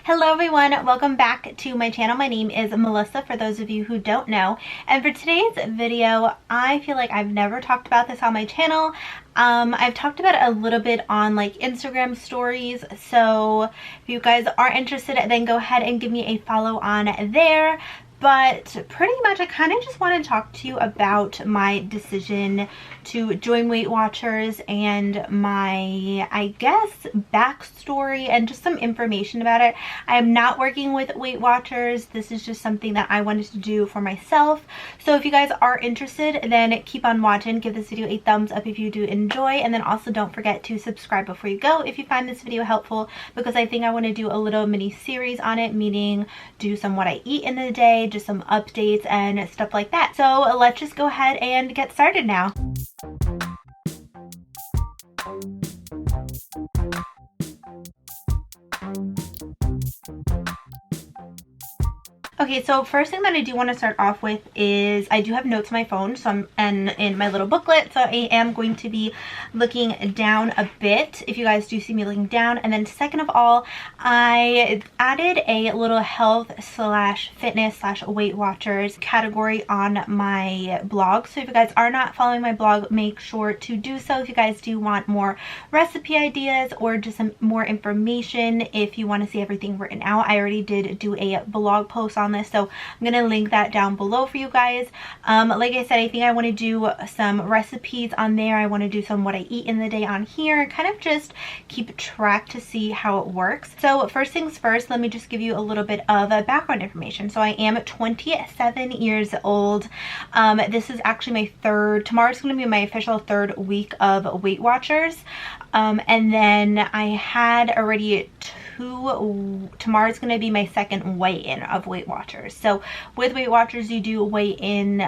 Hello everyone, welcome back to my channel. My name is Melissa, for those of you who don't know. And for today's video, I feel like I've never talked about this on my channel. I've talked about it a little bit on like Instagram stories, so if you guys are interested, then go ahead and give me a follow on there. But pretty much I kind of just want to talk to you about my decision to join Weight Watchers and my, I guess, backstory and just some information about it. I am not working with Weight Watchers. This is just something that I wanted to do for myself. So if you guys are interested, then keep on watching. Give this video a thumbs up if you do enjoy, and then also don't forget to subscribe before you go if you find this video helpful, because I think I want to do a little mini series on it, meaning do some what I eat in the day, just some updates and stuff like that. So let's just go ahead and get started now. Okay, so first thing that I do want to start off with is I do have notes on my phone, so I'm in my little booklet, so I am going to be looking down a bit if you guys do see me looking down. And then second of all, I added a little health slash fitness slash Weight Watchers category on my blog. So if you guys are not following my blog, make sure to do so. If you guys do want more recipe ideas or just some more information, if you want to see everything written out, I already did do a blog post on this, so I'm gonna link that down below for you guys. Like I said, I think I want to do some recipes on there. I want to do some what I eat in the day on here, kind of just keep track to see how it works. So first things first, let me just give you a little bit of background information. So I am 27 years old. This is actually my tomorrow's going to be my official third week of Weight Watchers. And then I had already tomorrow's going to be my second weigh-in of Weight Watchers. So with Weight Watchers, you do weigh in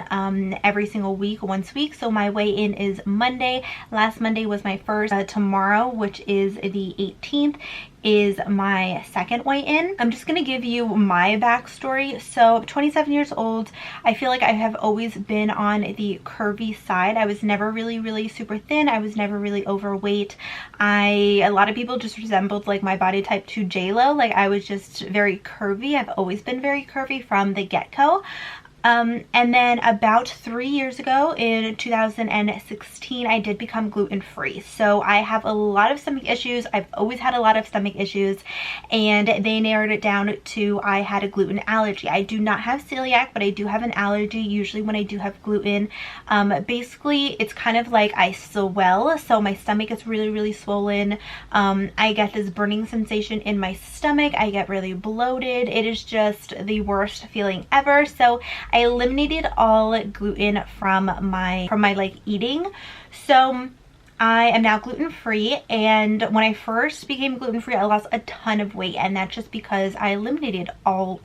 every single week, once a week. So my weigh-in is Monday. Last Monday was my first. Tomorrow, which is the 18th, is my second weigh-in. I'm just gonna give you my backstory. So 27 years old, I feel like I have always been on the curvy side. I was never really super thin. I was never really overweight. A lot of people just resembled like my body type to J-Lo. Like I was just very curvy. I've always been very curvy from the get-go. And then about 3 years ago in 2016, I did become gluten-free. So I have a lot of stomach issues. I've always had a lot of stomach issues, and they narrowed it down to I had a gluten allergy. I do not have celiac, but I do have an allergy usually when I do have gluten. Basically, it's kind of like I swell, so my stomach is really swollen. I get this burning sensation in my stomach. I get really bloated. It is just the worst feeling ever. So I eliminated all gluten from my like eating. So I am now gluten-free, and when I first became gluten-free, I lost a ton of weight, and that's just because I eliminated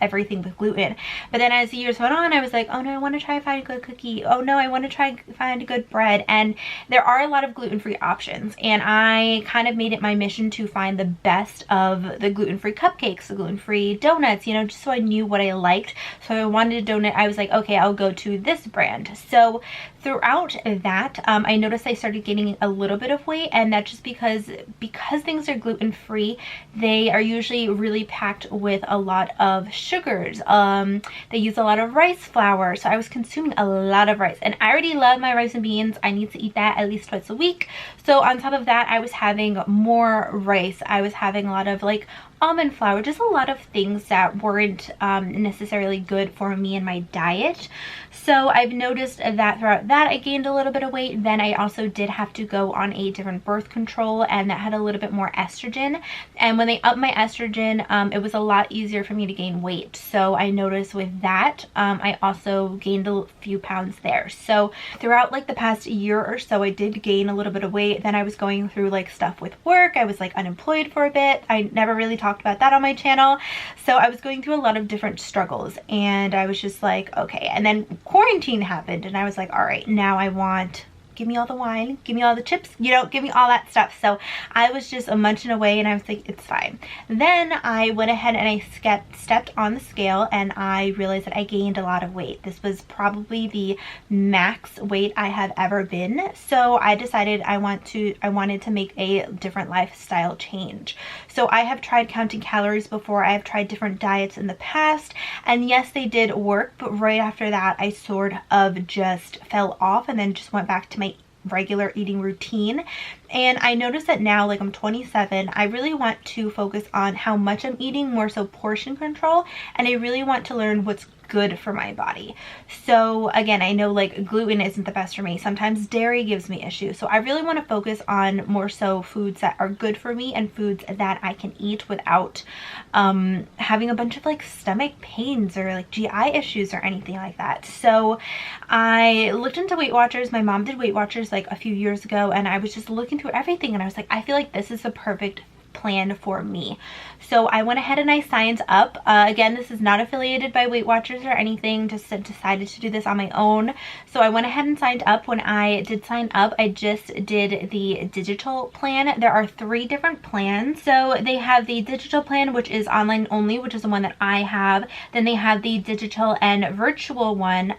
everything with gluten. But then as the years went on, I was like, oh no, I want to try find a good cookie. Oh no, I want to try find a good bread. And there are a lot of gluten-free options, and I kind of made it my mission to find the best of the gluten-free cupcakes, the gluten-free donuts, you know, just so I knew what I liked. So I wanted a donut. I was like, okay, I'll go to this brand. So throughout that, I noticed I started gaining a little bit of weight, and that's just because things are gluten-free, they are usually really packed with a lot of sugars. They use a lot of rice flour, so I was consuming a lot of rice, and I already love my rice and beans. I need to eat that at least twice a week. So on top of that, I was having more rice. I was having a lot of like almond flour, just a lot of things that weren't necessarily good for me and my diet. So I've noticed that throughout that I gained a little bit of weight. Then I also did have to go on a different birth control, and that had a little bit more estrogen. And when they upped my estrogen, it was a lot easier for me to gain weight. So I noticed with that, I also gained a few pounds there. So throughout like the past year or so, I did gain a little bit of weight. Then I was going through like stuff with work. I was like unemployed for a bit. I never really talked about that on my channel. So I was going through a lot of different struggles, and I was just like, okay. And then quarantine happened, and I was like, all right, now I want give me all the wine, give me all the chips, you know, give me all that stuff. So I was just munching away, and I was like, it's fine. Then I went ahead and I stepped on the scale, and I realized that I gained a lot of weight. This was probably the max weight I have ever been. So I decided I wanted to make a different lifestyle change. So So I have tried counting calories before. I have tried different diets in the past, and yes, they did work, but right after that I sort of just fell off and then just went back to my regular eating routine. And I noticed that now, like, I'm 27, I really want to focus on how much I'm eating, more so portion control, and I really want to learn what's good for my body. So again, I know like gluten isn't the best for me. Sometimes dairy gives me issues. So I really want to focus on more so foods that are good for me and foods that I can eat without having a bunch of like stomach pains or like GI issues or anything like that. So I looked into Weight Watchers. My mom did Weight Watchers like a few years ago, and I was just looking through everything and I was like, I feel like this is the perfect plan for me. So I went ahead and I signed up. Again, this is not affiliated by Weight Watchers or anything, just decided to do this on my own. So I went ahead and signed up. When I did sign up, I just did the digital plan. There are 3 different plans. So they have the digital plan, which is online only, which is the one that I have. Then they have the digital and virtual one,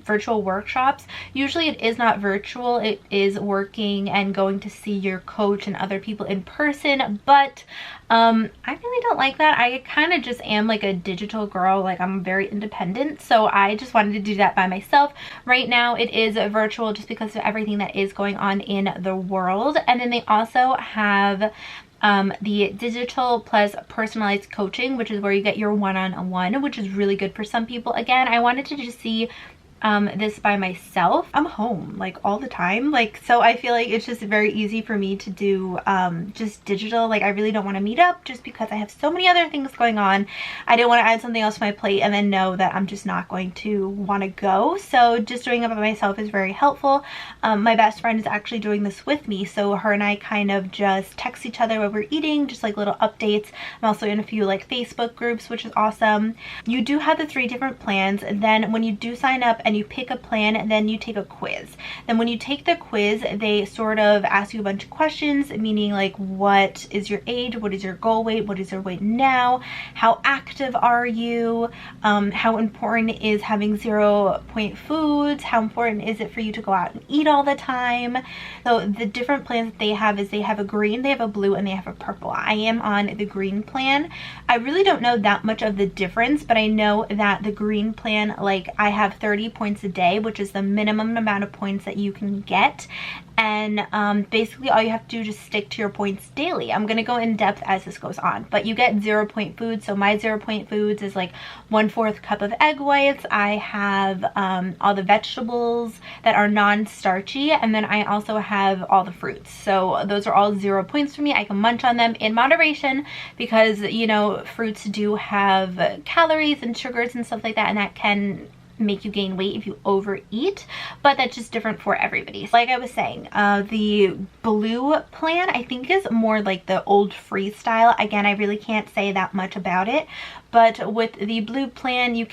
virtual workshops. Usually it is not virtual, it is working and going to see your coach and other people in person, but I really don't like that. I kind of just am like a digital girl, like I'm very independent, so I just wanted to do that by myself. Right now it is virtual just because of everything that is going on in the world. And then they also have the digital plus personalized coaching, which is where you get your one-on-one, which is really good for some people. Again, I wanted to just see this by myself. I'm home like all the time, like, so I feel like it's just very easy for me to do just digital. Like I really don't want to meet up just because I have so many other things going on. I didn't want to add something else to my plate and then know that I'm just not going to want to go. So just doing it by myself is very helpful. My best friend is actually doing this with me, so her and I kind of just text each other while we're eating, just like little updates. I'm also in a few like Facebook groups, which is awesome. You do have the 3 different plans, and then when you do sign up and you pick a plan, and then you take a quiz. Then when you take the quiz, they sort of ask you a bunch of questions, meaning like, what is your age, what is your goal weight, what is your weight now, how active are you, how important is having 0-point foods, how important is it for you to go out and eat all the time. So the different plans that they have is they have a green, they have a blue, and they have a purple. I am on the green plan. I really don't know that much of the difference, but I know that the green plan, like, I have 30 points a day, which is the minimum amount of points that you can get. And basically all you have to do is just stick to your points daily. I'm going to go in depth as this goes on, but you get 0-point foods. So my 0-point foods is like 1/4 cup of egg whites. I have all the vegetables that are non-starchy, and then I also have all the fruits. So those are all 0 points for me. I can munch on them in moderation because, you know, fruits do have calories and sugars and stuff like that, and that can make you gain weight if you overeat, but that's just different for everybody. Like I was saying, the blue plan I think is more like the old freestyle. Again, I really can't say that much about it, but with the blue plan you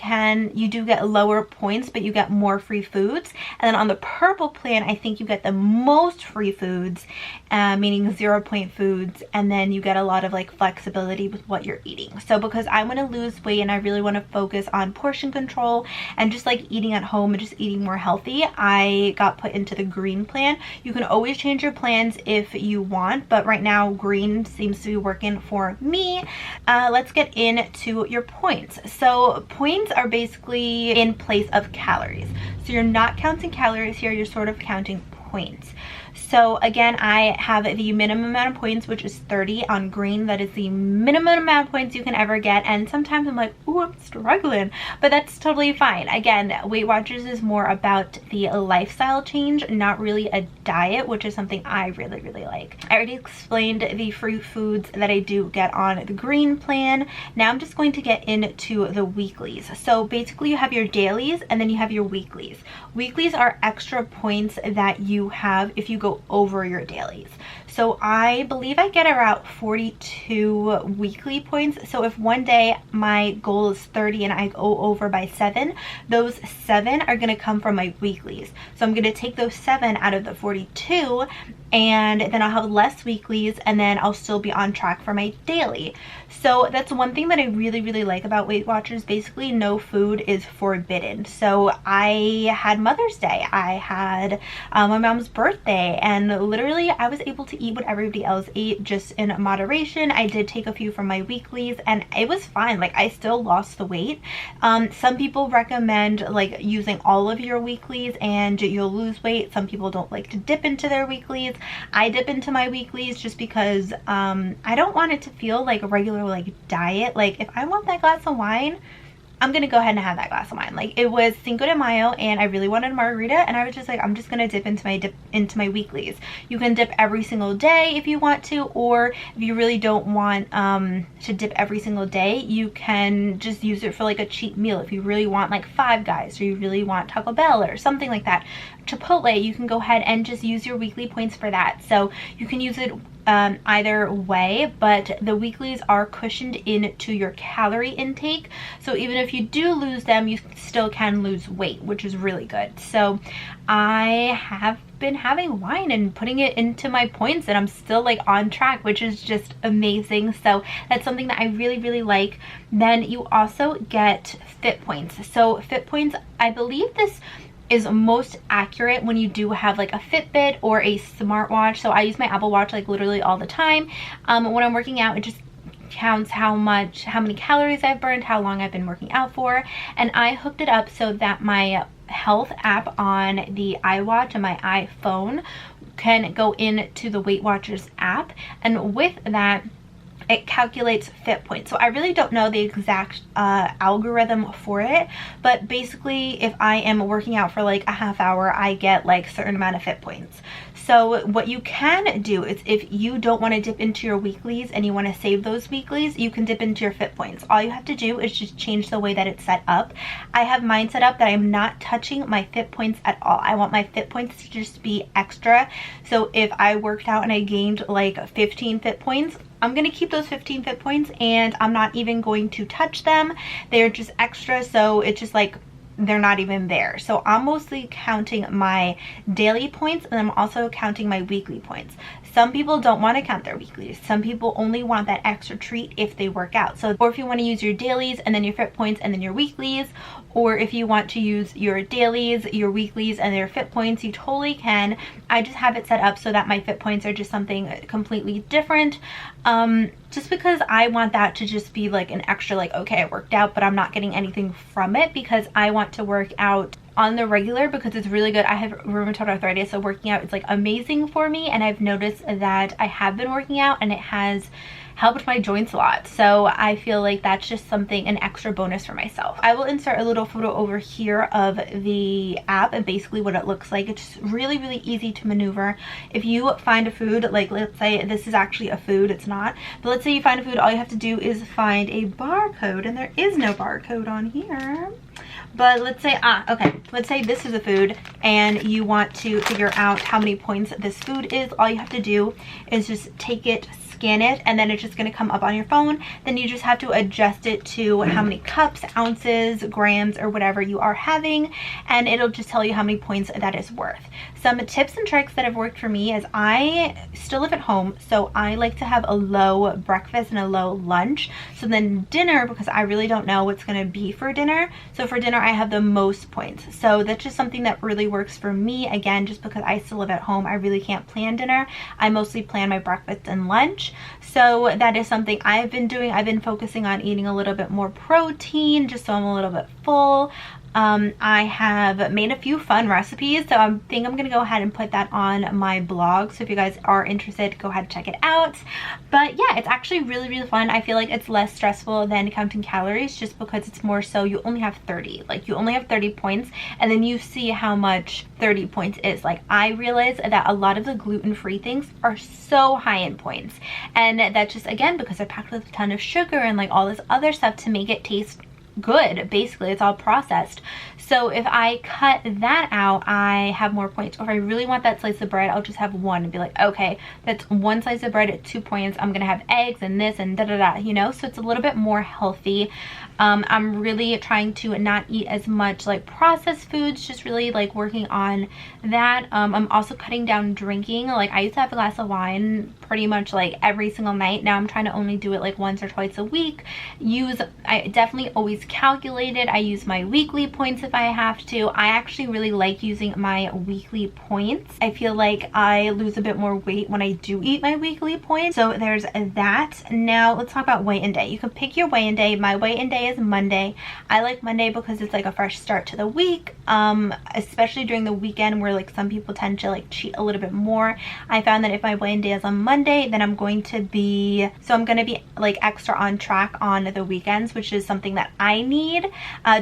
do get lower points, but you get more free foods. And then on the purple plan, I think you get the most free foods, meaning 0-point foods, and then you get a lot of like flexibility with what you're eating. So because I want to lose weight and I really want to focus on portion control and just like eating at home and just eating more healthy, I got put into the green plan. You can always change your plans if you want, but right now green seems to be working for me. Let's get into your points. So points are basically in place of calories. So you're not counting calories here, you're sort of counting points. So again, I have the minimum amount of points, which is 30 on green. That is the minimum amount of points you can ever get. And sometimes I'm like, ooh, I'm struggling, but that's totally fine. Again, Weight Watchers is more about the lifestyle change, not really a diet, which is something I really, really like. I already explained the free foods that I do get on the green plan. Now I'm just going to get into the weeklies. So basically you have your dailies and then you have your weeklies. Weeklies are extra points that you have if you go over your dailies. So I believe I get around 42 weekly points. So if one day my goal is 30 and I go over by 7, those 7 are going to come from my weeklies. So I'm going to take those 7 out of the 42, and then I'll have less weeklies, and then I'll still be on track for my daily. So that's one thing that I really, really like about Weight Watchers. Basically, no food is forbidden. So I had Mother's Day, I had my mom's birthday, and literally I was able to eat what everybody else ate, just in moderation. I did take a few from my weeklies and it was fine. Like, I still lost the weight. Some people recommend like using all of your weeklies and you'll lose weight. Some people don't like to dip into their weeklies. I dip into my weeklies just because I don't want it to feel like a regular like diet. Like, if I want that glass of wine, I'm gonna go ahead and have that glass of wine. Like, it was Cinco de Mayo and I really wanted a margarita, and I was just like, I'm just gonna dip into my weeklies. You can dip every single day if you want to, or if you really don't want to dip every single day, you can just use it for like a cheap meal. If you really want like Five Guys, or you really want Taco Bell or something like that, Chipotle, you can go ahead and just use your weekly points for that. So you can use it either way, but the weeklies are cushioned into your calorie intake, so even if you do lose them, you still can lose weight, which is really good. So I have been having wine and putting it into my points, and I'm still like on track, which is just amazing. So that's something that I really like. Then you also get fit points. So fit points, I believe this is most accurate when you do have like a Fitbit or a smartwatch. So I use my Apple Watch like literally all the time. When I'm working out, it just counts how many calories I've burned, how long I've been working out for, and I hooked it up so that my health app on the iWatch and my iPhone can go into the Weight Watchers app, and with that it calculates fit points. So I really don't know the exact algorithm for it, but basically if I am working out for like a half hour, I get like a certain amount of fit points. So what you can do is, if you don't want to dip into your weeklies and you want to save those weeklies, you can dip into your fit points. All you have to do is just change the way that it's set up. I have mine set up that I'm not touching my fit points at all. I want my fit points to just be extra. So if I worked out and I gained like 15 fit points, I'm going to keep those 15 fit points and I'm not even going to touch them. They're just extra, so it's just like they're not even there. So I'm mostly counting my daily points, and I'm also counting my weekly points. Some people don't want to count their weeklies. Some people only want that extra treat if they work out. So, or if you want to use your dailies and then your fit points and then your weeklies, or if you want to use your dailies, your weeklies, and your fit points, you totally can. I just have it set up so that my fit points are just something completely different. Just because I want that to just be like an extra, like, okay, I worked out, but I'm not getting anything from it, because I want to work out on the regular because it's really good. I have rheumatoid arthritis, so working out is like amazing for me, and I've noticed that I have been working out and it has helped my joints a lot. So I feel like that's just something, an extra bonus for myself. I will insert a little photo over here of the app and basically what it looks like. It's just really easy to maneuver. If you find a food, like let's say this is actually a food, it's not, but let's say you find a food, all you have to do is find a barcode, and there is no barcode on here. But let's say, okay, let's say this is a food and you want to figure out how many points this food is. All you have to do is just take it, scan it, and then it's just going to come up on your phone. Then you just have to adjust it to how many cups, ounces, grams, or whatever you are having, and it'll just tell you how many points that is worth. Some tips and tricks that have worked for me is I still live at home, so I like to have a low breakfast and a low lunch. So then dinner, because I really don't know what's going to be for dinner, so for dinner I have the most points. So that's just something that really works for me. Again, just because I still live at home, I really can't plan dinner. I mostly plan my breakfast and lunch. So that is something I've been doing. I've been focusing on eating a little bit more protein, just so I'm a little bit full. I have made a few fun recipes, so I think I'm gonna go ahead and put that on my blog, so if you guys are interested, go ahead and check it out. But yeah, it's actually really fun. I feel like it's less stressful than counting calories, just because it's more so you only have 30, like you only have 30 points, and then you see how much 30 points is. Like, I realize that a lot of the gluten-free things are so high in points, and that's just, again, because they're packed with a ton of sugar and like all this other stuff to make it taste good. Basically, it's all processed. So if I cut that out, I have more points. Or if I really want that slice of bread, I'll just have one and be like, okay, that's one slice of bread at 2 points. I'm gonna have eggs and this and da-da-da, you know? So it's a little bit more healthy. I'm really trying to not eat as much like processed foods, just really like working on that. I'm also cutting down drinking. Like, I used to have a glass of wine pretty much like every single night. Now I'm trying to only do it like once or twice a week. I definitely always always calculated. I use my weekly points if I have to. I actually really like using my weekly points. I feel like I lose a bit more weight when I do eat my weekly points. So there's that. Now let's talk about weigh-in day. You can pick your weigh-in day. My weigh-in day is Monday. I like Monday because it's like a fresh start to the week, especially during the weekend where like some people tend to like cheat a little bit more. I found that if my weigh-in day is on Monday, then I'm going to be like extra on track on the weekends, which is something that I need,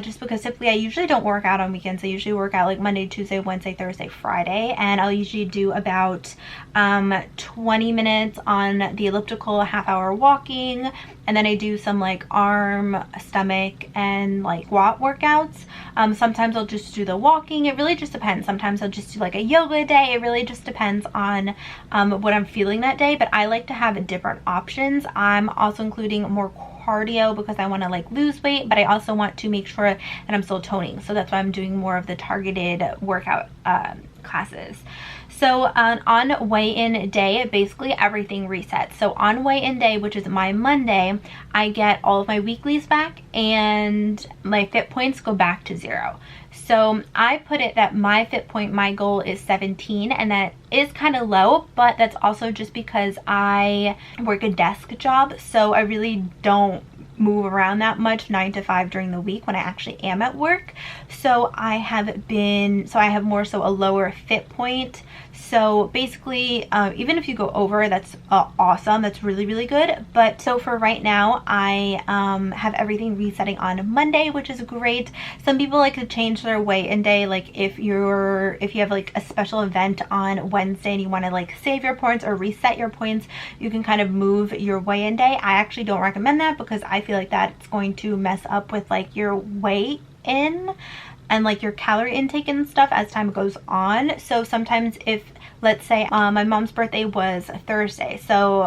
just because typically I usually don't work out on weekends. I usually work out like Monday, Tuesday, Wednesday, Thursday, Friday, and I'll usually do about 20 minutes on the elliptical, a half hour walking, and then I do some like arm, stomach, and like quad workouts. Sometimes I'll just do the walking. It really just depends. Sometimes I'll just do like a yoga day. It really just depends on what I'm feeling that day, but I like to have different options. I'm also including more cardio because I want to like lose weight, but I also want to make sure that I'm still toning. So that's why I'm doing more of the targeted workout classes. So on weigh-in day, basically everything resets. So on weigh-in day, which is my Monday, I get all of my weeklies back and my fit points go back to 0. So I put it that my fit point, my goal is 17, and that is kind of low, but that's also just because I work a desk job, so I really don't move around that much 9 to 5 during the week when I actually am at work. So I have more so a lower fit point. So basically, even if you go over, that's awesome. That's really, really good. But so for right now, I have everything resetting on Monday, which is great. Some people like to change their weigh-in day. Like if you have like a special event on Wednesday and you want to like save your points or reset your points, you can kind of move your weigh-in day. I actually don't recommend that because I feel like that's going to mess up with like your weigh-in and like your calorie intake and stuff as time goes on. So sometimes if, let's say my mom's birthday was Thursday, so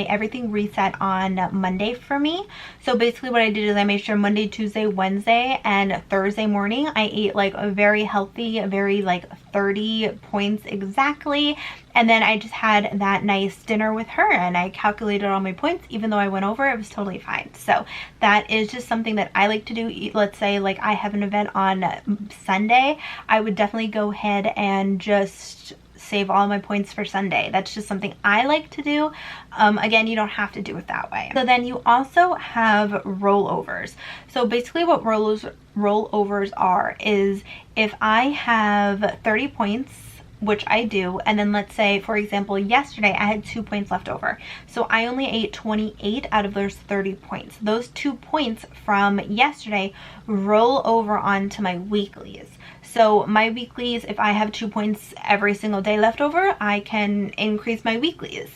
everything reset on Monday for me. So basically what I did is I made sure Monday, Tuesday, Wednesday, and Thursday morning I ate like a very healthy, very like 30 points exactly. And then I just had that nice dinner with her and I calculated all my points. Even though I went over, it was totally fine. So that is just something that I like to do. Let's say like I have an event on Sunday, I would definitely go ahead and just save all my points for Sunday. That's just something I like to do. Again, you don't have to do it that way. So then you also have rollovers. So basically what rollovers are is if I have 30 points, which I do, and then let's say for example yesterday I had 2 points left over, so I only ate 28 out of those 30 points. Those 2 points from yesterday roll over onto my weeklies. So my weeklies, if I have 2 points every single day left over, I can increase my weeklies.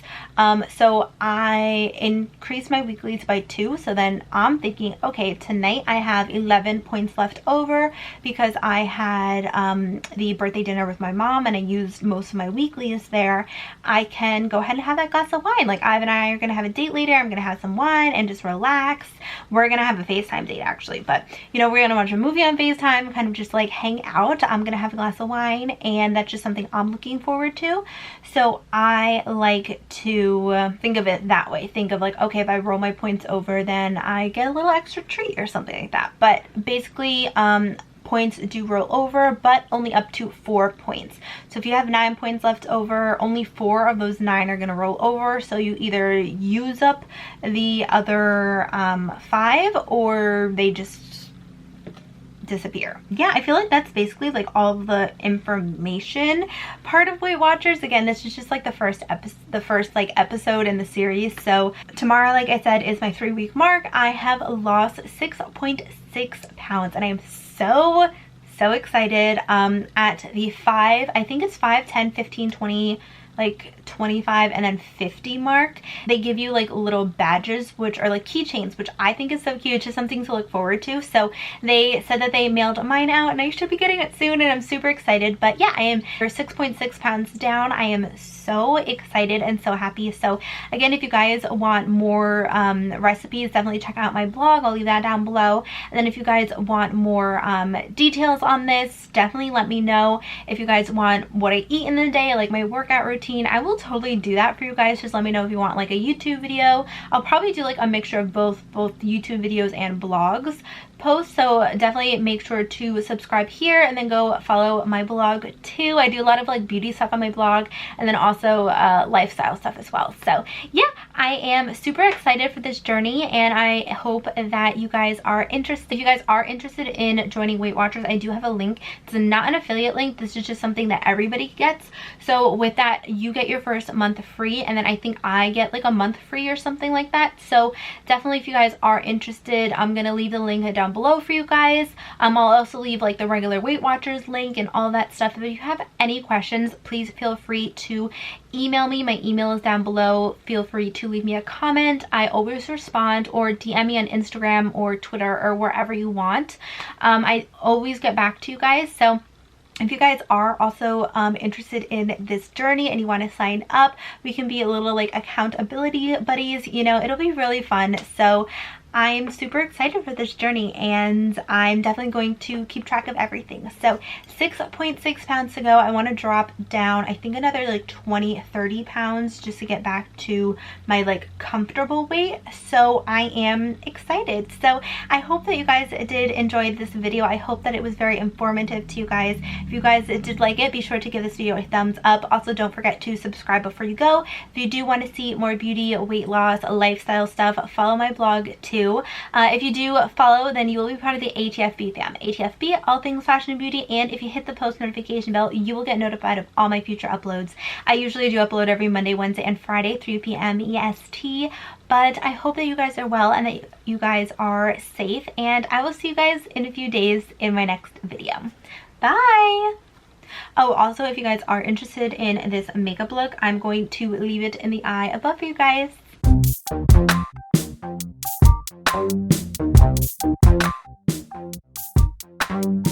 So I increase my weeklies by 2. So then I'm thinking, okay, tonight I have 11 points left over because I had the birthday dinner with my mom and I used most of my weeklies there. I can go ahead and have that glass of wine. Like Ivan and I are gonna have a date later. I'm gonna have some wine and just relax. We're gonna have a FaceTime date actually, but you know, we're gonna watch a movie on FaceTime, kind of just like hang out. I'm gonna have a glass of wine, and that's just something I'm looking forward to. So I like to think of it that way. Think of like, okay, if I roll my points over, then I get a little extra treat or something like that. But basically points do roll over, but only up to 4 points. So if you have 9 points left over, only 4 of those 9 are gonna roll over. So you either use up the other 5 or they just disappear. Yeah, I feel like that's basically like all the information part of Weight Watchers. Again, this is just like the first episode in the series. So tomorrow, like I said, is my 3-week mark. I have lost 6.6 pounds and I am so excited. At the 5, I think it's 5, 10, 15, 20, like 25 and then 50 mark, they give you like little badges, which are like keychains, which I think is so cute. It's just something to look forward to. So they said that they mailed mine out and I should be getting it soon, and I'm super excited. But yeah, I am 6.6 pounds down. I am so excited and so happy. So again, if you guys want more recipes, definitely check out my blog. I'll leave that down below. And then if you guys want more details on this, definitely let me know. If you guys want what I eat in the day, like my workout routine, I will will totally do that for you guys. Just let me know if you want like a YouTube video. I'll probably do like a mixture of both YouTube videos and vlogs posts, so definitely make sure to subscribe here and then go follow my blog too. I do a lot of like beauty stuff on my blog, and then also lifestyle stuff as well. So yeah, I am super excited for this journey, and I hope that you guys are interested. If you guys are interested in joining Weight Watchers, I do have a link. It's not an affiliate link. This is just something that everybody gets. So with that, you get your first month free, and then I think I get like a month free or something like that. So definitely, if you guys are interested, I'm gonna leave the link down below for you guys. I'll also leave like the regular Weight Watchers link and all that stuff. If you have any questions, please feel free to email me. My email is down below. Feel free to leave me a comment. I always respond, or DM me on Instagram or Twitter or wherever you want. I always get back to you guys. So if you guys are also interested in this journey and you want to sign up, we can be a little like accountability buddies. You know, it'll be really fun. So I'm super excited for this journey, and I'm definitely going to keep track of everything. So 6.6 pounds to go. I want to drop down, I think, another like 20-30 pounds just to get back to my like comfortable weight. So I am excited. So I hope that you guys did enjoy this video. I hope that it was very informative to you guys. If you guys did like it, be sure to give this video a thumbs up. Also, don't forget to subscribe before you go. If you do want to see more beauty, weight loss, lifestyle stuff, follow my blog too. If you do follow, then you will be part of the ATFB Fam. ATFB, all things fashion and beauty, and if you hit the post notification bell, you will get notified of all my future uploads. I usually do upload every Monday, Wednesday, and Friday, 3 p.m. EST, but I hope that you guys are well and that you guys are safe, and I will see you guys in a few days in my next video. Bye! Oh, also, if you guys are interested in this makeup look, I'm going to leave it in the eye above for you guys. Thank you.